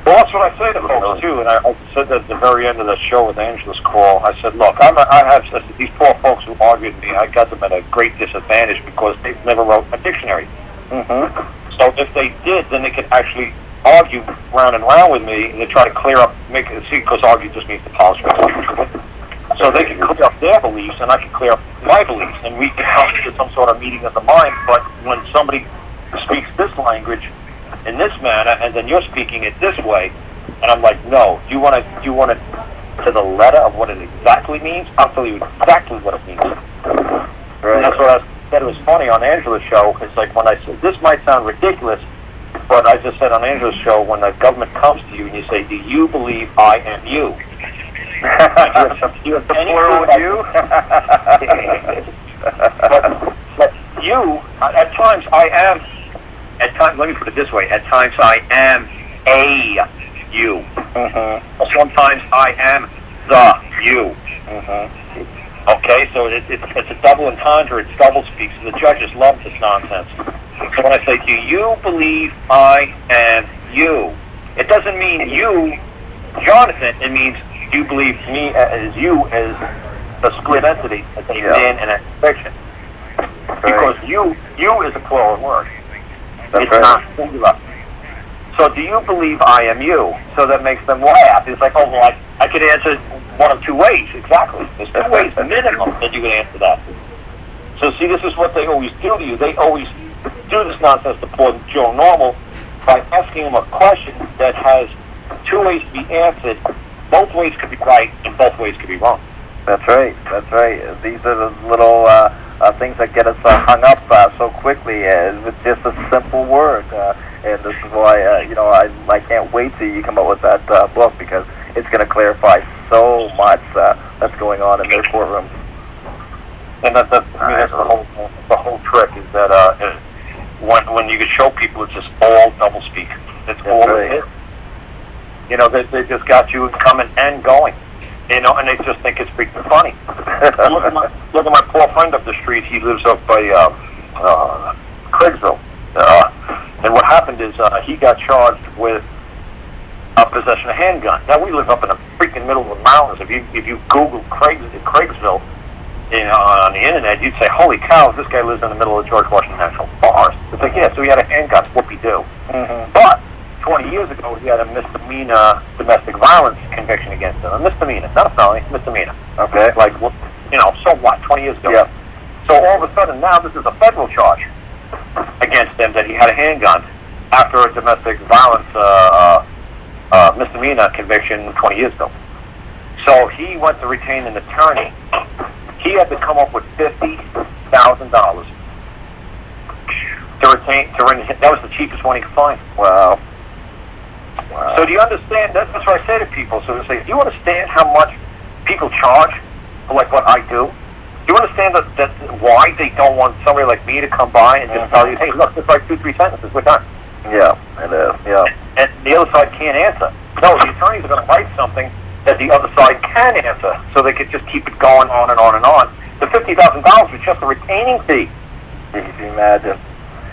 Well, that's what I say to folks too, and I said that at the very end of the show with Angela's call. I said, look, I have these poor folks who argued with me. I got them at a great disadvantage because they never wrote a dictionary. So if they did, then they could actually argue round and round with me, and they try to clear up, because argue just means to polish myself. So they can clear up their beliefs, and I can clear up my beliefs, and we can come to some sort of meeting of the mind. But when somebody speaks this language in this manner, and then you're speaking it this way, and I'm like, no, do you want it to the letter of what it exactly means? I'll tell you exactly what it means. Right. And that's what I said. It was funny on Angela's show. It's like when I said, this might sound ridiculous, but I just said on Angela's show, when the government comes to you and you say, do you believe I am you? you have plural you? but you, at times I am, let me put it this way, at times I am a you. Sometimes I am the you. Okay, so it's a double entendre, it's doublespeak, so the judges love this nonsense. So when I say, do you believe I am you? It doesn't mean you, Jonathan, it means, do you believe me as you as a split entity, as a man and a fiction? Because you is a plural word. It's not singular. So do you believe I am you? So that makes them laugh. It's like, oh, well, I could answer one of two ways. Exactly. There's 2 ways minimum that you can answer that. So see, this is what they always do to you. They always do this nonsense to poor Joe Normal by asking him a question that has 2 ways to be answered. Both ways could be right, and both ways could be wrong. That's right. That's right. These are the little things that get us hung up so quickly with just a simple word. And this is why I can't wait till you come up with that book, because it's going to clarify so much that's going on in their courtrooms. And that's the whole trick is that when you can show people it's just all doublespeak. It's all it is. You know, they just got you coming and going. You know, and they just think it's freaking funny. look at my poor friend up the street. He lives up by Craigsville. And what happened is he got charged with possession of a handgun. Now, we live up in the freaking middle of the mountains. If you Google Craigsville on the internet, you'd say, holy cow, this guy lives in the middle of the George Washington National Forest. It's like, yeah, so he had a handgun. Whoop-de-doo. But 20 years ago, he had a misdemeanor domestic violence conviction against him. A misdemeanor, not a felony, misdemeanor. Okay? Like, well, so what, 20 years ago? Yeah. So all of a sudden, now this is a federal charge against him that he had a handgun after a domestic violence misdemeanor conviction 20 years ago. So he went to retain an attorney. He had to come up with $50,000 to retain. That was the cheapest one he could find. Wow. So do you understand? That's what I say to people. So they say, do you understand how much people charge for like what I do? Do you understand that why they don't want somebody like me to come by and just tell you, hey, look, just write 2-3 sentences, we're done. Yeah, it is. Yeah. And the other side can't answer. No, the attorneys are going to write something that the other side can answer, so they could just keep it going on and on and on. The $50,000 was just a retaining fee. You can imagine.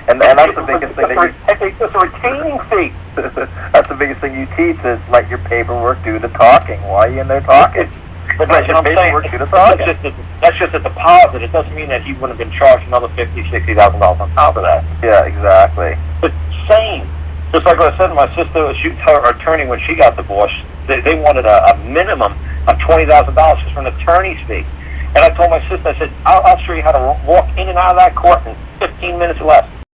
And that's the biggest thing it's just a retaining fee. That's the biggest thing you teach is let your paperwork do the talking. Why are you in there talking? But that's what I'm saying. That's just a deposit. It doesn't mean that he wouldn't have been charged another $50,000, $60,000 on top of that. Yeah, exactly. But same. Just like I said, my sister, her attorney, when she got divorced, they wanted a minimum of $20,000 just for an attorney's fee. And I told my sister, I said, I'll show you how to walk in and out of that court in 15 minutes or less.